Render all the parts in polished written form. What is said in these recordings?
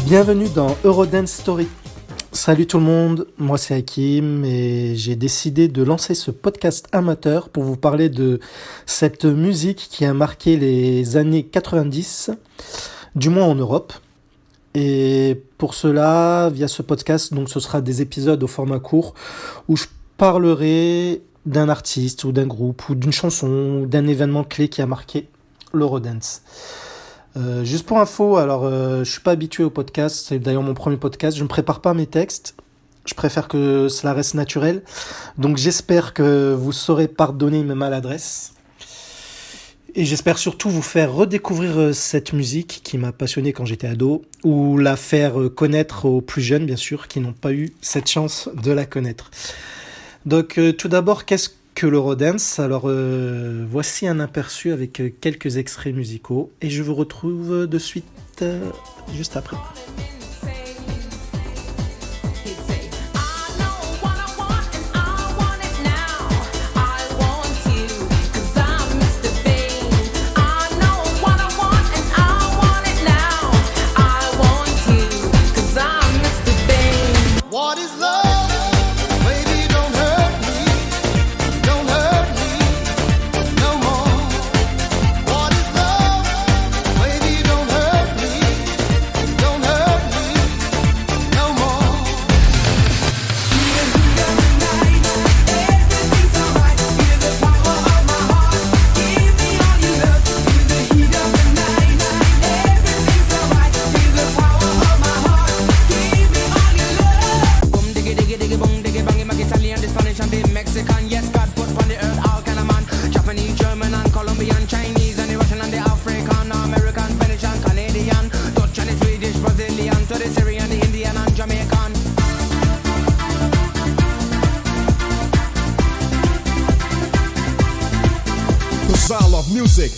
Bienvenue dans Eurodance Story. Salut tout le monde, moi c'est Hakim et j'ai décidé de lancer ce podcast amateur pour vous parler de cette musique qui a marqué les années 90, du moins en Europe. Et pour cela, via ce podcast, donc ce sera des épisodes au format court où je parlerai d'un artiste ou d'un groupe ou d'une chanson ou d'un événement clé qui a marqué l'Eurodance. Juste pour info, je suis pas habitué au podcast, c'est d'ailleurs mon premier podcast, je ne prépare pas mes textes, je préfère que cela reste naturel, donc j'espère que vous saurez pardonner mes maladresses, et j'espère surtout vous faire redécouvrir cette musique qui m'a passionné quand j'étais ado, ou la faire connaître aux plus jeunes bien sûr, qui n'ont pas eu cette chance de la connaître. Donc tout d'abord, qu'est-ce que l'Eurodance? Voici un aperçu avec quelques extraits musicaux et je vous retrouve de suite juste après. Style of music.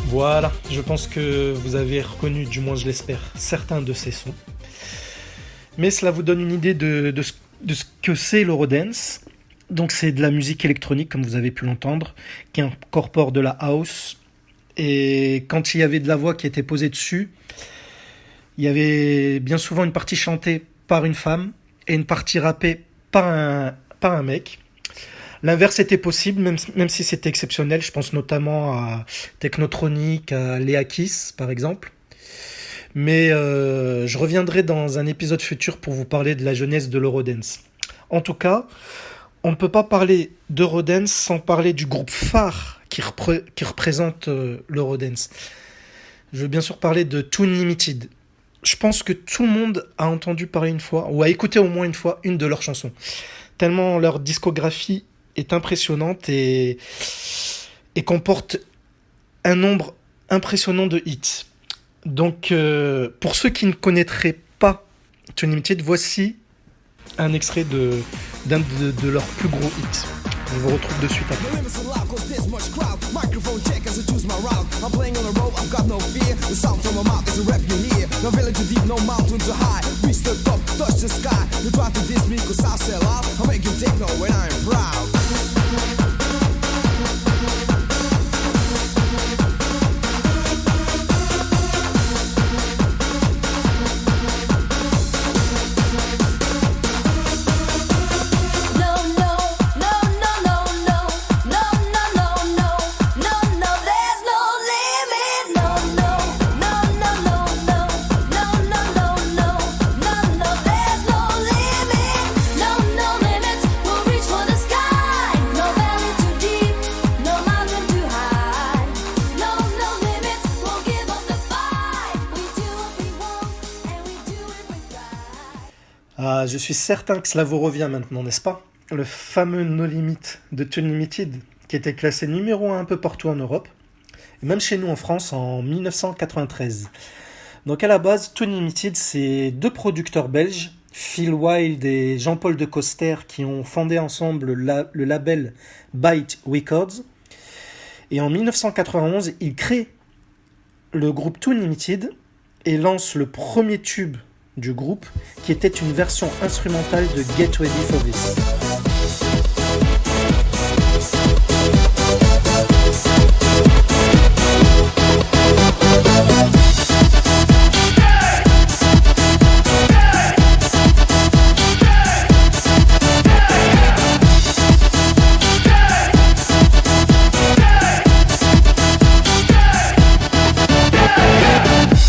Voilà, je pense que vous avez reconnu, du moins je l'espère, certains de ces sons. Mais cela vous donne une idée de ce que c'est l'Eurodance. Donc c'est de la musique électronique, comme vous avez pu l'entendre, qui incorpore de la house. Et quand il y avait de la voix qui était posée dessus, il y avait bien souvent une partie chantée par une femme et une partie rappée par un mec. L'inverse était possible, même si c'était exceptionnel. Je pense notamment à Technotronic, à Lea Kiss, par exemple. Mais je reviendrai dans un épisode futur pour vous parler de la jeunesse de l'Eurodance. En tout cas, on ne peut pas parler d'Eurodance sans parler du groupe phare qui représente l'Eurodance. Je veux bien sûr parler de Toon Limited. Je pense que tout le monde a entendu parler une fois, ou a écouté au moins une fois, une de leurs chansons. Tellement leur discographie est impressionnante et comporte un nombre impressionnant de hits. Donc, pour ceux qui ne connaîtraient pas Toon Limited, voici un extrait d'un de leurs plus gros hits. On vous retrouve de suite après. Ah, je suis certain que cela vous revient maintenant, n'est-ce pas? Le fameux No Limit de Toon Limited, qui était classé numéro 1 un peu partout en Europe, et même chez nous en France en 1993. Donc à la base, Toon Limited, c'est deux producteurs belges, Phil Wild et Jean-Paul de Coster qui ont fondé ensemble le label Byte Records. Et en 1991, ils créent le groupe Too Limited et lancent le premier tube du groupe qui était une version instrumentale de Get Ready for This.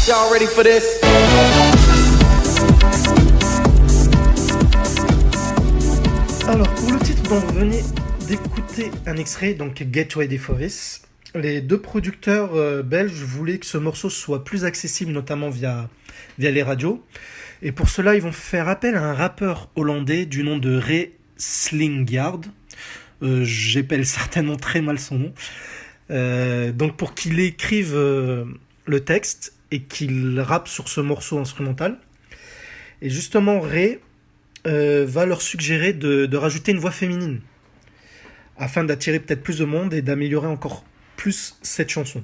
Y'all ready for this? Alors, pour le titre dont vous venez d'écouter un extrait, donc Get Ready for This, les deux producteurs belges voulaient que ce morceau soit plus accessible, notamment via les radios. Et pour cela, ils vont faire appel à un rappeur hollandais du nom de Ray Slingyard. J'appelle certainement très mal son nom. Donc pour qu'il écrive le texte et qu'il rappe sur ce morceau instrumental. Et justement, Ray va leur suggérer de rajouter une voix féminine afin d'attirer peut-être plus de monde et d'améliorer encore plus cette chanson.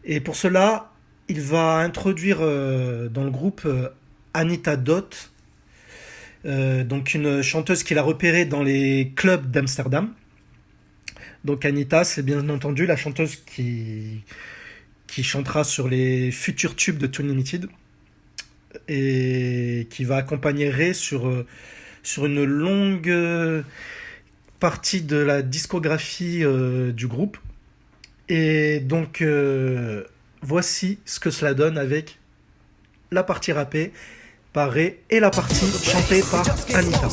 Et pour cela, il va introduire dans le groupe Anita Dot, donc une chanteuse qu'il a repérée dans les clubs d'Amsterdam. Donc Anita, c'est bien entendu la chanteuse qui chantera sur les futurs tubes de Too Limited et qui va accompagner Ray sur une longue partie de la discographie du groupe. Et donc voici ce que cela donne avec la partie rappée par Ray et la partie chantée par Anita.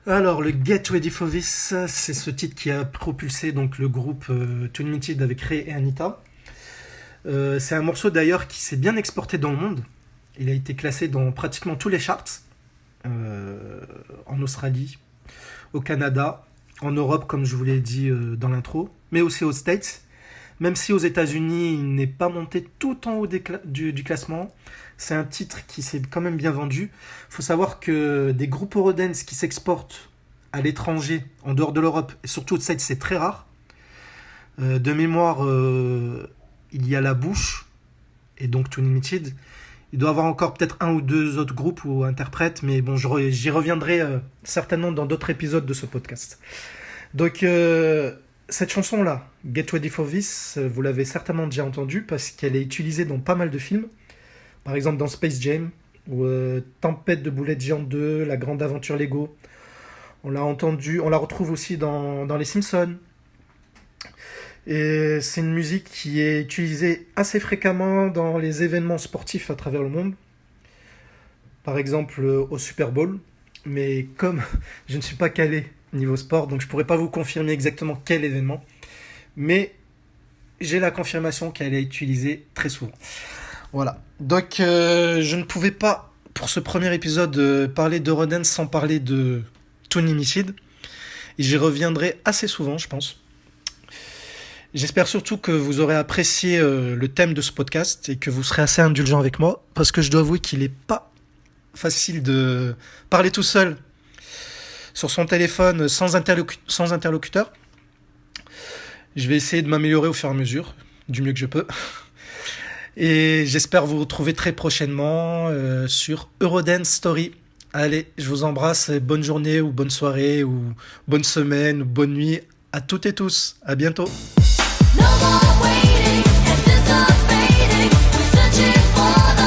Alors, le Get Ready for This, c'est ce titre qui a propulsé donc le groupe Too Limited avec Ray et Anita. C'est un morceau d'ailleurs qui s'est bien exporté dans le monde. Il a été classé dans pratiquement tous les charts, en Australie, au Canada, en Europe comme je vous l'ai dit dans l'intro, mais aussi aux States. Même si aux États-Unis il n'est pas monté tout en haut du classement, c'est un titre qui s'est quand même bien vendu. Il faut savoir que des groupes Eurodance qui s'exportent à l'étranger, en dehors de l'Europe, et surtout aux States, c'est très rare. De mémoire, il y a La Bouche, et donc Too Limited. Il doit y avoir encore peut-être un ou deux autres groupes ou interprètes, mais bon, j'y reviendrai certainement dans d'autres épisodes de ce podcast. Donc, cette chanson-là, Get Ready for This, vous l'avez certainement déjà entendue parce qu'elle est utilisée dans pas mal de films. Par exemple dans Space Jam, ou Tempête de boulettes géantes 2, La Grande Aventure Lego. On l'a retrouve aussi dans Les Simpsons. Et c'est une musique qui est utilisée assez fréquemment dans les événements sportifs à travers le monde. Par exemple au Super Bowl. Mais comme je ne suis pas calé niveau sport, donc je ne pourrais pas vous confirmer exactement quel événement. Mais j'ai la confirmation qu'elle est utilisée très souvent. Voilà. Donc je ne pouvais pas, pour ce premier épisode, parler d'Eurodance sans parler de Too Limited. Et j'y reviendrai assez souvent, je pense. J'espère surtout que vous aurez apprécié le thème de ce podcast et que vous serez assez indulgent avec moi, parce que je dois avouer qu'il n'est pas facile de parler tout seul sur son téléphone sans interlocuteur. Je vais essayer de m'améliorer au fur et à mesure, du mieux que je peux. Et j'espère vous retrouver très prochainement sur Eurodance Story. Allez, je vous embrasse et bonne journée ou bonne soirée ou bonne semaine ou bonne nuit à toutes et tous. À bientôt. No more waiting, anticipating, searching for the